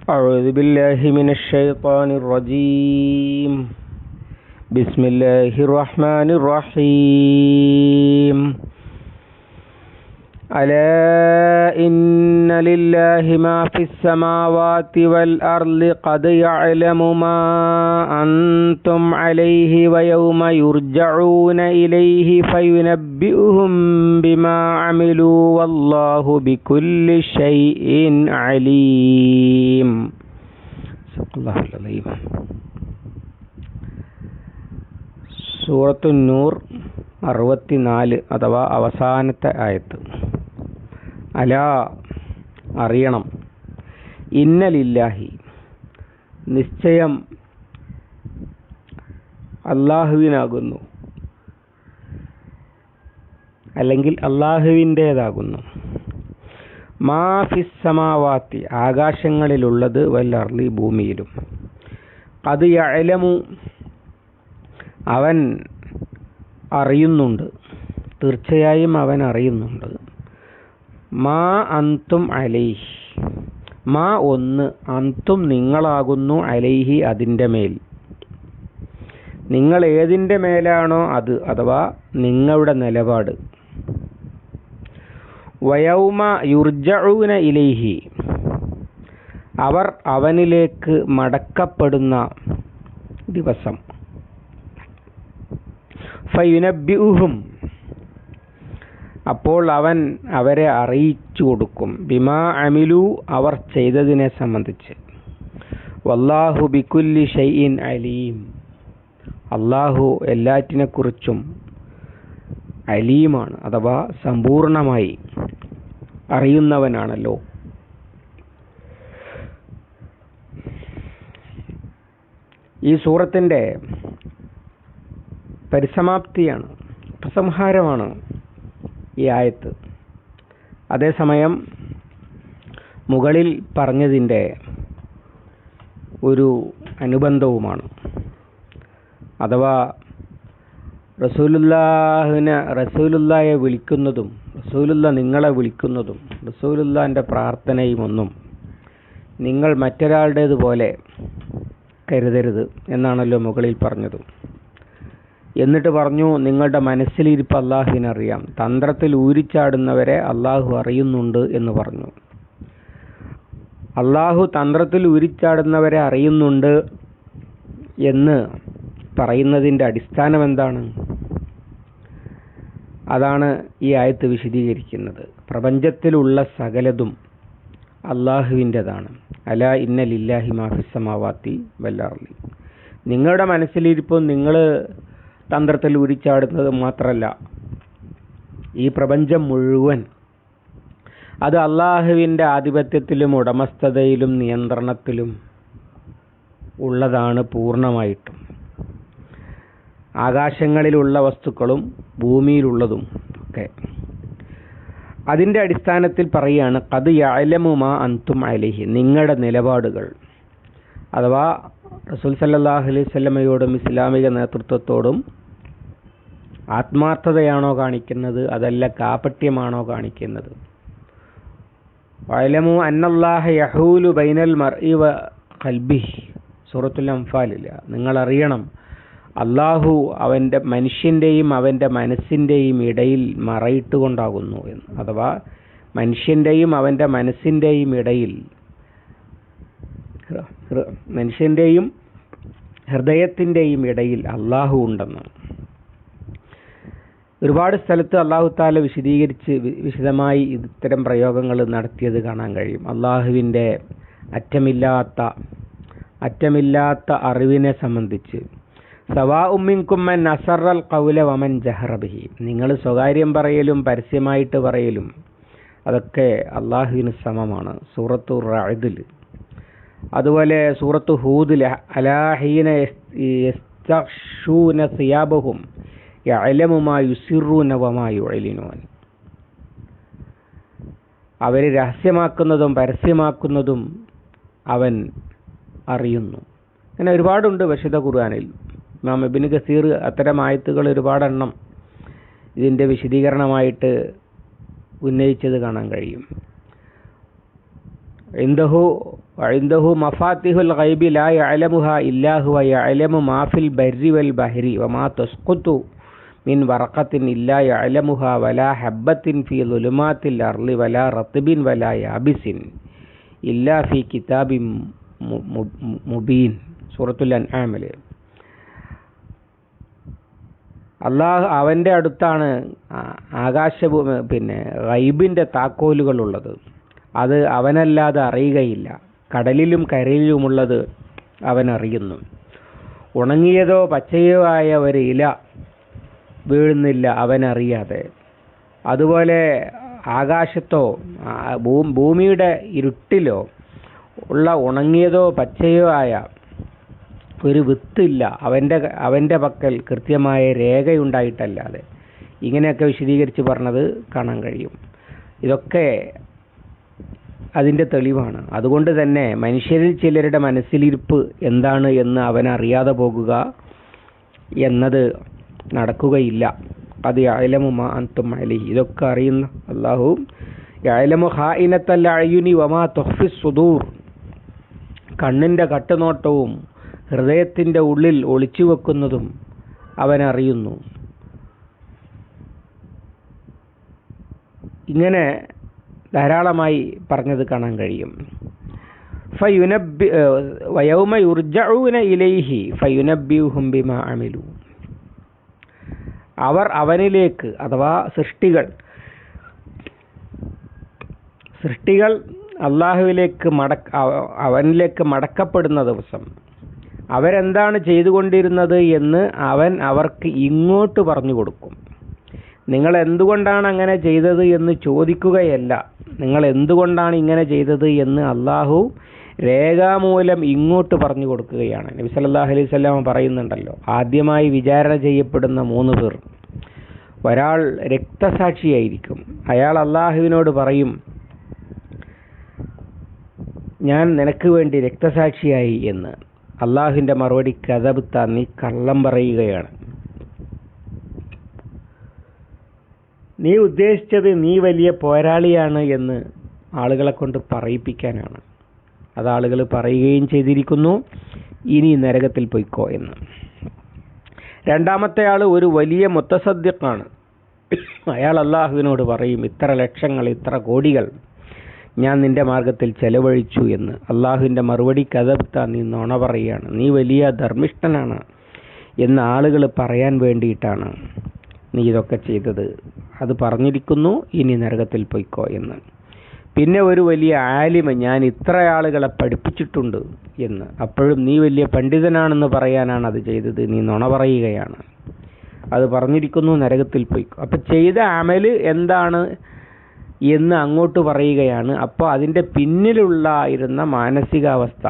أعوذ بالله من الشيطان الرجيم. بسم الله الرحمن الرحيم. ألا إن لله ما في السماوات والأرض قد يعلم ما أنتم عليه ويوم يرجعون إليه فينبئهم بما عملوا والله بكل شيء عليم. صدق الله العظيم. സൂറത്തു നൂർ 64 അഥവാ അവസാനത്തെ ആയത്ത്. അലാ അറിയണം, ഇന്നലില്ലാഹി നിശ്ചയം അല്ലാഹുവിനാകുന്നു, അല്ലെങ്കിൽ അല്ലാഹുവിൻ്റേതാകുന്നു, മാ ഫിസ് സമാവാത്തി ആകാശങ്ങളിലുള്ളത് വൽ അർളി ഭൂമിയിലും, ഖദ് യഅലമു അവൻ അറിയുന്നുണ്ട്, തീർച്ചയായും അവൻ അറിയുന്നുണ്ട്, മാ അന്തും അലൈഹി മാ ഒന്ന് അന്തും നിങ്ങളാകുന്നു അലൈഹി അതിൻ്റെ മേൽ, നിങ്ങൾ ഏതിൻ്റെ മേലാണോ അത്, അഥവാ നിങ്ങളുടെ നിലപാട്. വയൗമ യുർജഊന ഇലൈഹി അവർ അവനിലേക്ക് മടക്കപ്പെടുന്ന ദിവസം. ഫയുനബ്ബിഉഹും അപ്പോൾ അവൻ അവരെ അറിയിച്ചു കൊടുക്കും, ബിമാ അമിലു അവർ ചെയ്തതിനെ സംബന്ധിച്ച്. വല്ലാഹു ബികുല്ലി ഷൈഇൻ അലീം അല്ലാഹു എല്ലാറ്റിനെക്കുറിച്ചും അലീമാണ്, അഥവാ സമ്പൂർണമായി അറിയുന്നവനാണല്ലോ. ഈ സൂറത്തിൻ്റെ പരിസമാപ്തിയാണ്, ഉപസംഹാരമാണ് ഈ ആയത്ത്. അതേസമയം മുകളിൽ പറഞ്ഞതിൻ്റെ ഒരു അനുബന്ധവുമാണ്. അഥവാ റസൂലുള്ളായെ വിളിക്കുന്നതും റസൂലുള്ള നിങ്ങളെ വിളിക്കുന്നതും റസൂലുള്ളാൻ്റെ പ്രാർത്ഥനയും ഒന്നും നിങ്ങൾ മറ്റൊരാളുടേതുപോലെ കരുതരുത് എന്നാണല്ലോ മുകളിൽ പറഞ്ഞത്. എന്നിട്ട് പറഞ്ഞു, നിങ്ങളുടെ മനസ്സിലിരിപ്പ് അള്ളാഹുവിനറിയാം, തന്ത്രത്തിൽ ഊരിച്ചാടുന്നവരെ അള്ളാഹു അറിയുന്നുണ്ട് എന്ന് പറഞ്ഞു. അള്ളാഹു തന്ത്രത്തിൽ ഊരിച്ചാടുന്നവരെ അറിയുന്നുണ്ട് എന്ന് പറയുന്നതിൻ്റെ അടിസ്ഥാനം എന്താണ്? അതാണ് ഈ ആയത്ത് വിശദീകരിക്കുന്നത്. പ്രപഞ്ചത്തിലുള്ള സകലതും അള്ളാഹുവിൻ്റെതാണ്. അലാ ഇന്ന ലില്ലാഹി മാ ഫിസ് സമാവാത്തി വൽ അർളി. നിങ്ങളുടെ മനസ്സിലിരിപ്പും നിങ്ങൾ തന്ത്രത്തിൽ ഉരിച്ചാടുന്നത് മാത്രമല്ല, ഈ പ്രപഞ്ചം മുഴുവൻ അത് അള്ളാഹുവിൻ്റെ ആധിപത്യത്തിലും ഉടമസ്ഥതയിലും നിയന്ത്രണത്തിലും ഉള്ളതാണ് പൂർണ്ണമായിട്ടും. ആകാശങ്ങളിലുള്ള വസ്തുക്കളും ഭൂമിയിലുള്ളതും ഒക്കെ. അതിൻ്റെ അടിസ്ഥാനത്തിൽ പറയുകയാണ്, ഖദ് യഅലമു മാ അൻതും അലൈഹി നിങ്ങളുടെ നിലപാടുകൾ. അഥവാ റസൂൽ സല്ലല്ലാഹു അലൈഹി വസല്ലമയോടും ഇസ്ലാമിക നേതൃത്വത്തോടും ആത്മാർത്ഥതയാണോ കാണിക്കുന്നത്, അതല്ല കാപട്യമാണോ കാണിക്കുന്നത്? വഅലമു അന്നല്ലാഹ യഹൂലു ബൈനൽ മർഇ വ ഖൽബിഹി സൂറത്തുൽ അൻഫാലിൽ നിങ്ങൾ അറിയണം, അള്ളാഹു അവൻ്റെ മനുഷ്യൻ്റെയും അവൻ്റെ മനസ്സിൻ്റെയും ഇടയിൽ മറയിട്ടുകൊണ്ടാകുന്നു എന്ന്. അഥവാ മനുഷ്യൻ്റെയും അവൻ്റെ മനസ്സിൻ്റെയും ഇടയിൽ, മനുഷ്യൻ്റെയും ഹൃദയത്തിൻ്റെയും ഇടയിൽ അള്ളാഹു ഉണ്ടെന്ന് ഒരുപാട് സ്ഥലത്ത് അള്ളാഹു താല വിശദമായി ഇത്തരം പ്രയോഗങ്ങൾ നടത്തിയത് കാണാൻ കഴിയും. അള്ളാഹുവിൻ്റെ അറ്റമില്ലാത്ത അറിവിനെ സംബന്ധിച്ച്. സവാഉം മിൻകും മൻ അസറൽ ഖൗല വമൻ ജഹറ ബിഹി നിങ്ങൾ സ്വകാര്യം പറയലും പരസ്യമായിട്ട് പറയലും അതൊക്കെ അള്ളാഹുവിന് സമമാണ്. സൂറത്തു റഅദിൽ. അതുപോലെ സൂറത്തു ഹൂദിൽ അലാ ഹീന യസ്തഗ്ശൂന സിയാബഹും യഅലമു മാ യുസിറൂന വമാ യുഅ്ലിനൂൻ അവർ രഹസ്യമാക്കുന്നതും പരസ്യമാക്കുന്നതും അവൻ അറിയുന്നു. അങ്ങനെ ഒരുപാടുണ്ട് വിശുദ്ധ ഖുർആനിൽ. ഇമാം ഇബ്നു കസീർ അത്തരം ആയത്തുകൾ ഒരുപാടെണ്ണം ഇതിൻ്റെ വിശദീകരണമായിട്ട് ഉന്നയിച്ചത് കാണാൻ കഴിയും. ഇൻദഹു വഇൻദഹു മഫാത്തിഹുൽ ഗൈബി ലാ യഅലമുഹാ ഇല്ലാ ഹുവ യഅലമു മാ ഫിൽ ബർരി വൽ ബഹരി വമാ തസ്ഖുതു മിൻ വറഖത്തിൻ ഇല്ലാ യഅലമുഹാ വലാ ഹബ്ബത്തിൻ ഫീ ദുലുമാത്തിൽ അർളി വലാ റത്ബിൻ വലാ യാബിസിൻ ഇല്ലാ ഫീ കിതാബിൻ മുബീൻ. സൂറത്തുൽ അൻആമിൽ അള്ളാഹു അവൻ്റെ അടുത്താണ് ഗൈബിൻ്റെ താക്കോലുകളുള്ളത്. അത് അവനല്ലാതെ അറിയുകയില്ല. കടലിലും കരയിലുമുള്ളത് അവൻ അറിയുന്നു. ഉണങ്ങിയതോ പച്ചയോ ആയ ഒരു ഇല വീഴുന്നില്ല അവനറിയാതെ. അതുപോലെ ആകാശത്തോ ഭൂമിയുടെ ഇരുട്ടിലോ ഉള്ള ഉണങ്ങിയതോ പച്ചയോ ആയ ഒരു വിത്തില്ല അവൻ്റെ പക്കൽ കൃത്യമായ രേഖയുണ്ടായിട്ടല്ലാതെ. ഇങ്ങനെയൊക്കെ വിശദീകരിച്ച് പറഞ്ഞത് കാണാൻ കഴിയും. ഇതൊക്കെ അതിൻ്റെ തെളിവാണ്. അതുകൊണ്ട് തന്നെ മനുഷ്യരിൽ ചിലരുടെ മനസ്സിലിരിപ്പ് എന്താണ് എന്ന് അവനറിയാതെ പോകുക എന്നത് നടക്കുകയില്ല. അത് യഅലമു മാ അൻതും അലൈഹി, ഇതൊക്കെ അറിയുന്ന അല്ലാഹു. യഅലമു ഖായിനത്തൽ അയുനി വമാ തുഖ്ഫിസ് സുദൂർ, കണ്ണിൻ്റെ കട്ടുനോട്ടവും ഹൃദയത്തിൻ്റെ ഉള്ളിൽ ഒളിച്ചു വെക്കുന്നതും അവനറിയുന്നു. ഇങ്ങനെ ധാരാളമായി പറഞ്ഞത് കാണാൻ കഴിയും. വയൗമ യുർജഊന ഇലൈഹി ഫയുനബ്ബിഉഹും ബിമാ അമിലു, അവർ അവനിലേക്ക് അഥവാ സൃഷ്ടികൾ അള്ളാഹുവിലേക്ക് അവനിലേക്ക് മടക്കപ്പെടുന്ന ദിവസം അവരെന്താണ് ചെയ്തുകൊണ്ടിരുന്നത് എന്ന് അവൻ അവർക്ക് ഇങ്ങോട്ട് പറഞ്ഞു കൊടുക്കും. നിങ്ങൾ എന്തുകൊണ്ടാണ് അങ്ങനെ ചെയ്തത് എന്ന് ചോദിക്കുകയല്ല, നിങ്ങൾ എന്തുകൊണ്ടാണ് ഇങ്ങനെ ചെയ്തത് എന്ന് അള്ളാഹു രേഖാമൂലം ഇങ്ങോട്ട് പറഞ്ഞു കൊടുക്കുകയാണ്. നബി സല്ലല്ലാഹു അലൈഹി വസല്ലം പറയുന്നുണ്ടല്ലോ, ആദ്യമായി വിചാരണ ചെയ്യപ്പെടുന്ന 3 പേർ. ഒരാൾ രക്തസാക്ഷിയായിരിക്കും. അയാൾ അള്ളാഹുവിനോട് പറയും, ഞാൻ നിനക്ക് വേണ്ടി രക്തസാക്ഷിയായി എന്ന്. അള്ളാഹുവിൻ്റെ മറുപടി, കദബ്ത, നീ കള്ളം പറയുകയാണ്. നീ ഉദ്ദേശിച്ചത് നീ വലിയ പോരാളിയാണ് എന്ന് ആളുകളെ കൊണ്ട് പറയിപ്പിക്കാനാണ്. അത് ആളുകൾ പറയുകയും ചെയ്തിരിക്കുന്നു. ഇനി നരകത്തിൽ പൊയ്ക്കോ എന്ന്. രണ്ടാമത്തെ ആൾ ഒരു വലിയ മുത്തസദ്ദിഖാണ്. അയാൾ അള്ളാഹുവിനോട് പറയും, ഇത്ര ലക്ഷങ്ങൾ, ഇത്ര കോടികൾ ഞാൻ നിന്റെ മാർഗത്തിൽ ചെലവഴിച്ചു എന്ന്. അള്ളാഹുവിൻ്റെ മറുപടി, കദബ്ത, നീ നുണ പറയുകയാണ്, നീ വലിയ ധർമ്മിഷ്ഠനാണ് എന്ന് ആളുകൾ പറയാൻ വേണ്ടിയിട്ടാണ് നീ ഇതൊക്കെ ചെയ്തത്. അത് പറഞ്ഞിരിക്കുന്നു, ഇനി നരകത്തിൽ പൊയ്ക്കോ എന്ന്. പിന്നെ ഒരു വലിയ ആലിമ, ഞാൻ ഇത്ര ആളുകളെ പഠിപ്പിച്ചിട്ടുണ്ട് എന്ന്. അപ്പോഴും നീ വലിയ പണ്ഡിതനാണെന്ന് പറയാനാണ് അത് ചെയ്തത്, നീ നുണ പറയുകയാണ്. അത് പറഞ്ഞിരിക്കുന്നു, നരകത്തിൽ പോയിക്കോ. അപ്പം ചെയ്ത അമല് എന്താണ് എന്ന് അങ്ങോട്ട് പറയുകയാണ്. അപ്പോൾ അതിൻ്റെ പിന്നിലുള്ളായിരുന്ന മാനസികാവസ്ഥ,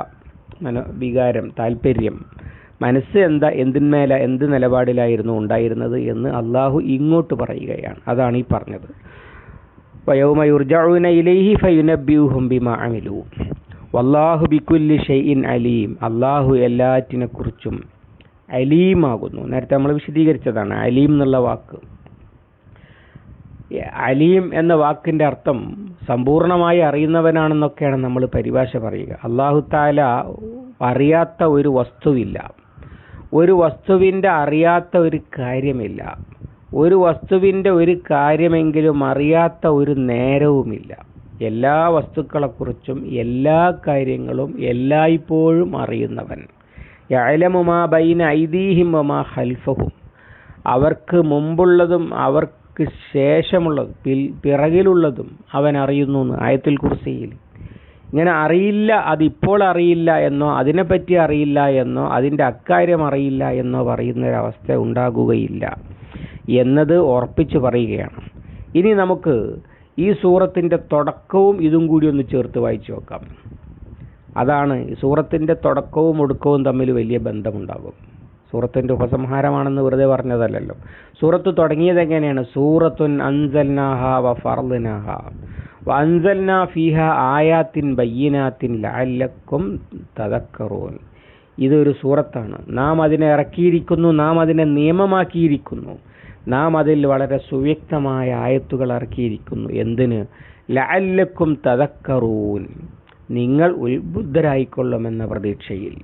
വികാരം, താല്പര്യം, മനസ്സ് എന്ത് നിലപാടിലായിരുന്നു ഉണ്ടായിരുന്നത് എന്ന് അള്ളാഹു ഇങ്ങോട്ട് പറയുകയാണ്. അതാണ് ഈ പറഞ്ഞത്. വയൗമ യുർജഊന ഇലൈഹി ഫയുനബ്ബിഉഹും ബിമാ അമിലു വല്ലാഹു ബികുല്ലി ഷൈഇൻ അലീം. അള്ളാഹു എല്ലാറ്റിനെക്കുറിച്ചും അലീമാകുന്നു. നേരത്തെ നമ്മൾ വിശദീകരിച്ചതാണ് അലീം എന്നുള്ള വാക്ക്. അലീം എന്ന വാക്കിൻ്റെ അർത്ഥം സമ്പൂർണമായി അറിയുന്നവനാണെന്നൊക്കെയാണ് നമ്മൾ പരിഭാഷ പറയുക. അല്ലാഹു തആല അറിയാത്ത ഒരു വസ്തുവില്ല, ഒരു വസ്തുവിൻ്റെ അറിയാത്ത ഒരു കാര്യമില്ല, ഒരു വസ്തുവിൻ്റെ ഒരു കാര്യമെങ്കിലും അറിയാത്ത ഒരു നേരവുമില്ല. എല്ലാ വസ്തുക്കളെക്കുറിച്ചും എല്ലാ കാര്യങ്ങളും എല്ലായ്പ്പോഴും അറിയുന്നവൻ. യഅലമു മാ ബൈന ഐദീഹിം വമാ ഖൽഫഹും, അവർക്ക് മുമ്പുള്ളതും അവർക്ക് ശേഷമുള്ളതും പിറകിലുള്ളതും അവൻ അറിയുന്നു എന്ന് ആയത്തുൽ കുർസിയിൽ. ഇങ്ങനെ അറിയില്ല, അതിപ്പോൾ അറിയില്ല എന്നോ അതിനെപ്പറ്റി അറിയില്ല എന്നോ അതിൻ്റെ അക്കാര്യം അറിയില്ല എന്നോ പറയുന്നൊരവസ്ഥ ഉണ്ടാകുകയില്ല എന്നത് ഉറപ്പിച്ച് പറയുകയാണ്. ഇനി നമുക്ക് ഈ സൂറത്തിൻ്റെ തുടക്കവും ഇതും കൂടി ഒന്ന് ചേർത്ത് വായിച്ചു നോക്കാം. അതാണ് സൂറത്തിൻ്റെ തുടക്കവും ഒടുക്കവും തമ്മിൽ വലിയ ബന്ധമുണ്ടാകും. സൂറത്തിൻ്റെ ഉപസംഹാരമാണെന്ന് വെറുതെ പറഞ്ഞതല്ലല്ലോ. സൂറത്ത് തുടങ്ങിയത് എങ്ങനെയാണ്? സൂറത്തുൻ അൻസൽനാഹാ വഫർദ്നാഹാ വഅൻസൽനാ ഫീഹാ ആയാത്തിൻ ബയ്യിനാത്തിൻ ലഅല്ലക്കും തദക്കറൂൻ. ഇതൊരു സൂറത്താണ്. നാം അതിനെ ഇറക്കിയിരിക്കുന്നു, നാം അതിനെ നിയമമാക്കിയിരിക്കുന്നു, നാം അതിൽ വളരെ സുവ്യക്തമായ ആയത്തുകൾ ഇറക്കിയിരിക്കുന്നു. എന്തിന്? ലഅല്ലക്കും തദക്കറൂൻ, നിങ്ങൾ ഉത്ബുദ്ധരായിക്കൊള്ളുമെന്ന പ്രതീക്ഷയിൽ.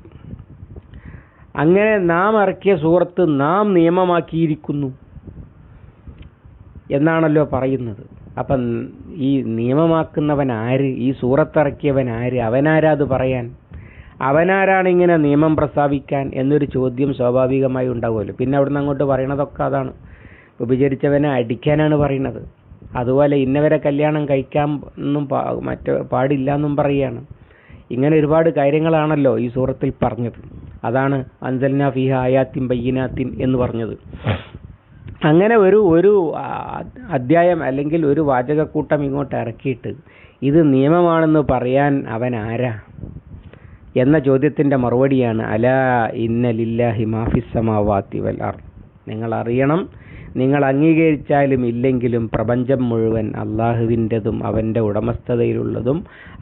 അങ്ങനെ നാം ഇറക്കിയ സൂറത്ത് നാം നിയമമാക്കിയിരിക്കുന്നു എന്നാണല്ലോ പറയുന്നത്. അപ്പം ഈ നിയമമാക്കുന്നവൻ ആര്? ഈ സൂറത്തിറക്കിയവൻ ആര്? അവനാരാ അത് പറയാൻ? അവനാരാണ് ഇങ്ങനെ നിയമം പ്രസ്താവിക്കാൻ എന്നൊരു ചോദ്യം സ്വാഭാവികമായി ഉണ്ടാവുമല്ലോ. പിന്നെ അവിടുന്ന് അങ്ങോട്ട് പറയണതൊക്കെ അതാണ്. ഉപചരിച്ചവനെ അടിക്കാനാണ് പറയുന്നത്. അതുപോലെ ഇന്നവരെ കല്യാണം കഴിക്കാൻ എന്നും പാടില്ല എന്നും പറയുകയാണ്. ഇങ്ങനെ ഒരുപാട് കാര്യങ്ങളാണല്ലോ ഈ സൂറത്തിൽ പറഞ്ഞത്. അതാണ് അൻസൽനാ ഫീഹ ആയാത്തിൻ ബയ്യിനാത്തിൻ എന്ന് പറഞ്ഞത്. അങ്ങനെ ഒരു അധ്യായം അല്ലെങ്കിൽ ഒരു വാചകക്കൂട്ടം ഇങ്ങോട്ട് ഇറക്കിയിട്ട് ഇത് നിയമമാണെന്ന് പറയാൻ അവൻ ആരാ എന്ന ചോദ്യത്തിൻ്റെ മറുപടിയാണ് അലാ ഇന്ന ലില്ലാഹി മാഫിസ് സമാവാതി വൽ അർദ്. നിങ്ങൾ അറിയണം, നിങ്ങൾ അംഗീകരിച്ചാലും ഇല്ലെങ്കിലും പ്രപഞ്ചം മുഴുവൻ അള്ളാഹുവിൻ്റെതും അവൻ്റെ ഉടമസ്ഥതയിലുള്ളതും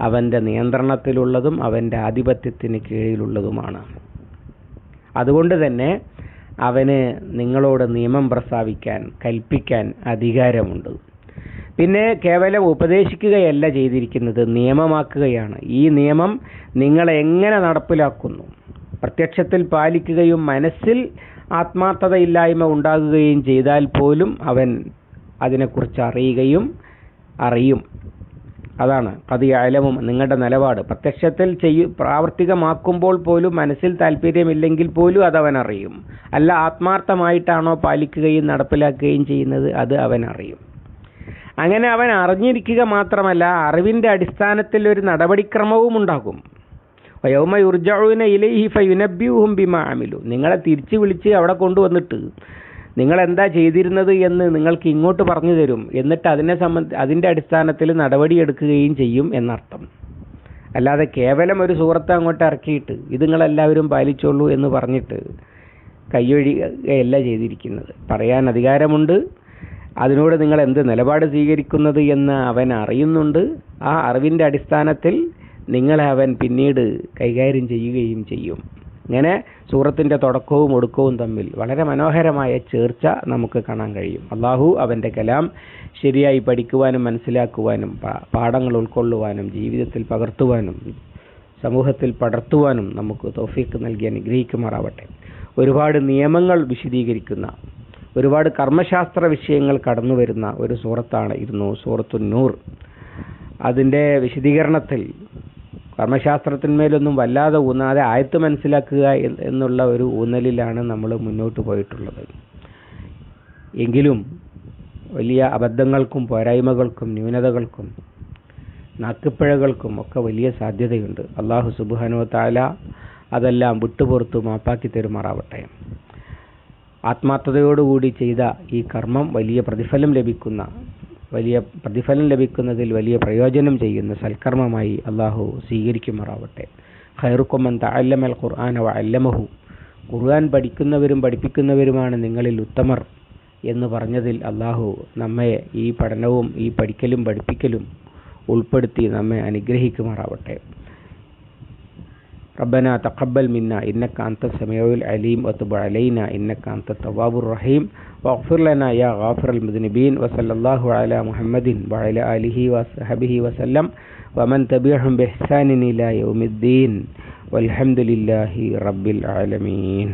അവൻ്റെ നിയന്ത്രണത്തിലുള്ളതും അവൻ്റെ ആധിപത്യത്തിന് കീഴിലുള്ളതുമാണ്. അതുകൊണ്ട് തന്നെ അവന് നിങ്ങളോട് നിയമം പ്രസ്താവിക്കാൻ, കൽപ്പിക്കാൻ അധികാരമുണ്ട്. പിന്നെ കേവലം ഉപദേശിക്കുകയല്ല ചെയ്തിരിക്കുന്നത്, നിയമമാക്കുകയാണ്. ഈ നിയമം നിങ്ങൾ എങ്ങനെ നടപ്പിലാക്കുന്നു, പ്രത്യക്ഷത്തിൽ പാലിക്കുകയും മനസ്സിൽ ആത്മാർത്ഥതയില്ലായ്മ ഉണ്ടാകുകയും ചെയ്താൽ പോലും അവൻ അതിനെക്കുറിച്ച് അറിയും. അതാണ് ഖദിയഅലമും നിങ്ങളുടെ നിലപാട്. പ്രത്യക്ഷത്തിൽ പ്രാവർത്തികമാക്കുമ്പോൾ പോലും മനസ്സിൽ താല്പര്യമില്ലെങ്കിൽ പോലും അതവൻ അറിയും. അല്ല ആത്മാർത്ഥമായിട്ടാണോ പാലിക്കുകയും നടപ്പിലാക്കുകയും ചെയ്യുന്നത്, അത് അവൻ അറിയും. അങ്ങനെ അവൻ അറിഞ്ഞിരിക്കുക മാത്രമല്ല, അറിവിൻ്റെ അടിസ്ഥാനത്തിൽ ഒരു നടപടിക്രമവും ഉണ്ടാകും. വയൗമ യുർജഊന ഇലൈഹി ഫയുനബ്ബിഉഹും ബിമാ അമിലു. നിങ്ങളെ തിരിച്ചു വിളിച്ച് അവിടെ കൊണ്ടുവന്നിട്ട് നിങ്ങൾ എന്താ ചെയ്തിരുന്നത് എന്ന് നിങ്ങൾക്ക് ഇങ്ങോട്ട് പറഞ്ഞു തരും. എന്നിട്ട് അതിൻ്റെ അടിസ്ഥാനത്തിൽ നടപടിയെടുക്കുകയും ചെയ്യും എന്നർത്ഥം. അല്ലാതെ കേവലം ഒരു സൂറത്ത് അങ്ങോട്ട് ഇറക്കിയിട്ട് ഇത് നിങ്ങളെല്ലാവരും പാലിച്ചോളൂ എന്ന് പറഞ്ഞിട്ട് കൈയൊഴിയല്ല ചെയ്തിരിക്കുന്നത്. പറയാൻ അധികാരമുണ്ട്. അതിനോട് നിങ്ങൾ എന്ത് നിലപാട് സ്വീകരിക്കുന്നത് എന്ന് അവൻ അറിയുന്നുണ്ട്. ആ അറിവിൻ്റെ അടിസ്ഥാനത്തിൽ നിങ്ങളെ അവൻ പിന്നീട് കൈകാര്യം ചെയ്യുകയും ചെയ്യും. ഇങ്ങനെ സൂറത്തിൻ്റെ തുടക്കവും ഒടുക്കവും തമ്മിൽ വളരെ മനോഹരമായ ചേർച്ച നമുക്ക് കാണാൻ കഴിയും. അള്ളാഹു അവൻ്റെ കലാം ശരിയായി പഠിക്കുവാനും മനസ്സിലാക്കുവാനും പാഠങ്ങൾ ഉൾക്കൊള്ളുവാനും ജീവിതത്തിൽ പകർത്തുവാനും സമൂഹത്തിൽ പടർത്തുവാനും നമുക്ക് തൗഫീഖ് നൽകി അനുഗ്രഹിക്കുമാറാവട്ടെ. ഒരുപാട് നിയമങ്ങൾ വിശദീകരിക്കുന്ന, ഒരുപാട് കർമ്മശാസ്ത്ര വിഷയങ്ങൾ കടന്നു വരുന്ന ഒരു സൂറത്തായിരുന്നു സൂറത്തുൻ നൂർ. അതിൻ്റെ വിശദീകരണത്തിൽ കർമ്മശാസ്ത്രത്തിന്മേലൊന്നും വല്ലാതെ ഊന്നാതെ ആയത്ത് മനസ്സിലാക്കുക എന്നുള്ള ഒരു ഊന്നലിലാണ് നമ്മൾ മുന്നോട്ട് പോയിട്ടുള്ളത്. എങ്കിലും വലിയ അബദ്ധങ്ങൾക്കും പോരായ്മകൾക്കും ന്യൂനതകൾക്കും നാക്കുപിഴകൾക്കും ഒക്കെ വലിയ സാധ്യതയുണ്ട്. അല്ലാഹു സുബ്ഹാനഹു വ തആല അതെല്ലാം വിട്ടുപുറത്തു മാപ്പാക്കി തരുമാറാവട്ടെ. ആത്മാർത്ഥതയോടുകൂടി ചെയ്ത ഈ കർമ്മം വലിയ പ്രതിഫലം ലഭിക്കുന്നതിൽ വലിയ പ്രയോജനം ചെയ്യുന്ന സൽക്കർമ്മമായി അള്ളാഹു സ്വീകരിക്കുമാറാവട്ടെ. ഖൈറുക്കും മൻ തഅല്ലമൽ ഖുർആന വഅല്ലമഹു. ഖുർആൻ പഠിക്കുന്നവരും പഠിപ്പിക്കുന്നവരുമാണ് നിങ്ങളിൽ ഉത്തമർ എന്ന് പറഞ്ഞതിൽ അള്ളാഹു നമ്മെ ഈ പഠനവും ഈ പഠിക്കലും പഠിപ്പിക്കലും ഉൾപ്പെടുത്തി നമ്മെ അനുഗ്രഹിക്കുമാറാവട്ടെ. ربنا تقبل منا إنك أنت السميع العليم وتب علينا إنك أنت التواب الرحيم واغفر لنا يا غافر المذنبين وصلى الله على محمد وعلى آله وصحبه وسلم ومن تبعهم بإحسان إلى يوم الدين والحمد لله رب العالمين.